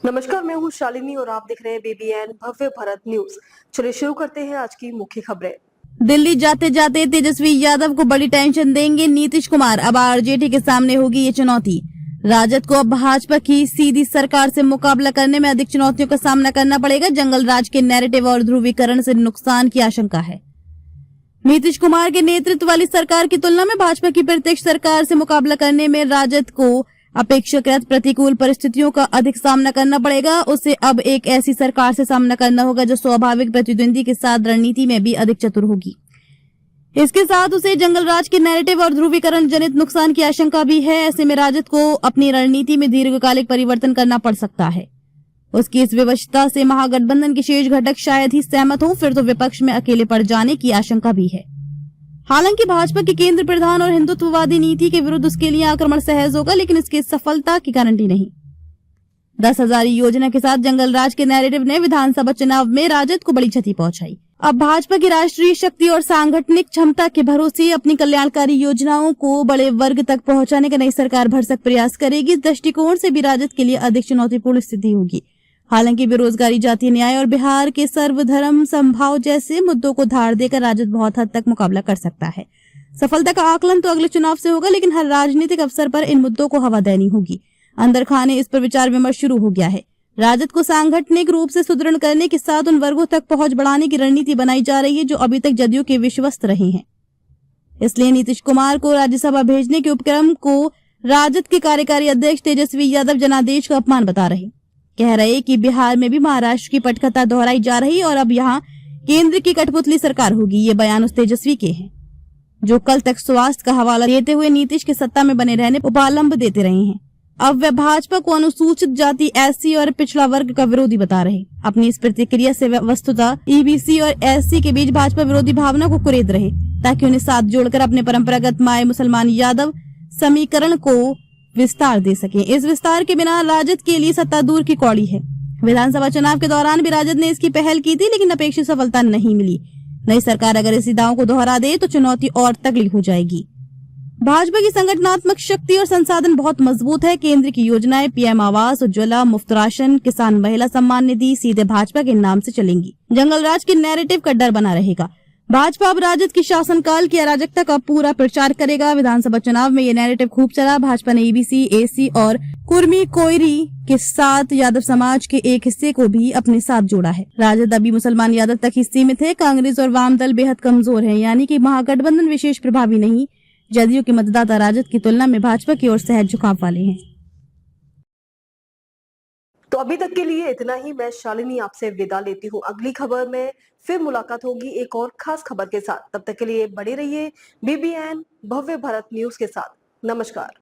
नमस्कार, मैं हूँ शालिनी और आप देख रहे हैं BBN भव्य भारत न्यूज। चलिए शुरू करते हैं आज की मुख्य खबरें। दिल्ली जाते जाते तेजस्वी यादव को बड़ी टेंशन देंगे नीतीश कुमार। अब आरजेडी के सामने होगी ये चुनौती। राजद को अब भाजपा की सीधी सरकार से मुकाबला करने में अधिक चुनौतियों का सामना करना पड़ेगा। जंगल राज के नैरेटिव और ध्रुवीकरण से नुकसान की आशंका है। नीतीश कुमार के नेतृत्व वाली सरकार की तुलना में भाजपा की प्रत्यक्ष सरकार से मुकाबला करने में राजद को अपेक्षाकृत प्रतिकूल परिस्थितियों का अधिक सामना करना पड़ेगा। उसे अब एक ऐसी सरकार से सामना करना होगा जो स्वाभाविक प्रतिद्वंदी के साथ रणनीति में भी अधिक चतुर होगी। इसके साथ उसे जंगलराज के नैरेटिव और ध्रुवीकरण जनित नुकसान की आशंका भी है। ऐसे में राजद को अपनी रणनीति में दीर्घकालिक परिवर्तन करना पड़ सकता है। उसकी इस विवशता से महागठबंधन के शेष घटक शायद ही सहमत हों, फिर तो विपक्ष में अकेले पड़ जाने की आशंका भी है। हालांकि भाजपा की केंद्र प्रधान और हिंदुत्ववादी नीति के विरुद्ध उसके लिए आक्रमण सहज होगा, लेकिन इसकी सफलता की गारंटी नहीं। 10,000 योजना के साथ जंगलराज के नैरेटिव ने विधानसभा चुनाव में राजद को बड़ी क्षति पहुंचाई। अब भाजपा की राष्ट्रीय शक्ति और सांगठनिक क्षमता के भरोसे अपनी कल्याणकारी योजनाओं को बड़े वर्ग तक पहुंचाने का नई सरकार भरसक प्रयास करेगी। इस दृष्टिकोण से भी राजद के लिए अधिक चुनौतीपूर्ण स्थिति होगी। हालांकि बेरोजगारी, जातीय न्याय और बिहार के सर्वधर्म समभाव जैसे मुद्दों को धार देकर राजद बहुत हद तक मुकाबला कर सकता है। सफलता का आकलन तो अगले चुनाव से होगा, लेकिन हर राजनीतिक अवसर पर इन मुद्दों को हवा देनी होगी। अंदर खाने इस पर विचार विमर्श शुरू हो गया है। राजद को सांगठनिक रूप से सुदृढ़ करने के साथ उन वर्गों तक पहुंच बढ़ाने की रणनीति बनाई जा रही है जो अभी तक जदयू के विश्वस्त रहे हैं। इसलिए नीतीश कुमार को राज्यसभा भेजने के उपक्रम को राजद के कार्यकारी अध्यक्ष तेजस्वी यादव जनादेश का अपमान बता रहे। कह रहे कि बिहार में भी महाराष्ट्र की पटकथा दोहराई जा रही और अब यहाँ केंद्र की कठपुतली सरकार होगी। ये बयान उस तेजस्वी के हैं जो कल तक स्वास्थ्य का हवाला देते हुए नीतीश के सत्ता में बने रहने पर उपालंब देते रहे हैं। अब वे भाजपा को अनुसूचित जाति, SC और पिछड़ा वर्ग का विरोधी बता रहे। अपनी इस प्रतिक्रिया से वस्तुतः EBC और SC के बीच भाजपा विरोधी भावना को कुरेद रहे, ताकि उन्हें साथ जोड़कर अपने परंपरागत माय मुसलमान यादव समीकरण को विस्तार दे सके। इस विस्तार के बिना राजद के लिए सत्ता दूर की कौड़ी है। विधानसभा चुनाव के दौरान भी राजद ने इसकी पहल की थी, लेकिन अपेक्षित सफलता नहीं मिली। नई सरकार अगर इसी दांव को दोहरा दे तो चुनौती और तगड़ी हो जाएगी। भाजपा की संगठनात्मक शक्ति और संसाधन बहुत मजबूत है। केंद्र की योजनाएं PM आवास, उज्ज्वला, मुफ्त राशन, किसान महिला सम्मान निधि सीधे भाजपा के नाम से चलेंगी। जंगलराज के नैरेटिव का डर बना रहेगा। भाजपा अब राजद की शासनकाल की अराजकता का पूरा प्रचार करेगा। विधानसभा चुनाव में ये नैरेटिव खूब चला। भाजपा ने EBC, AC और कुर्मी कोयरी के साथ यादव समाज के एक हिस्से को भी अपने साथ जोड़ा है। राजद अभी मुसलमान यादव तक ही सीमित है। कांग्रेस और वाम दल बेहद कमजोर है, यानी कि महागठबंधन विशेष प्रभावी नहीं। जदयू के मतदाता राजद की तुलना में भाजपा की ओर सहज झुकाव वाले हैं। तो अभी तक के लिए इतना ही। मैं शालिनी आपसे विदा लेती हूँ। अगली खबर में फिर मुलाकात होगी एक और खास खबर के साथ। तब तक के लिए बने रहिए BBN भव्य भारत न्यूज के साथ। नमस्कार।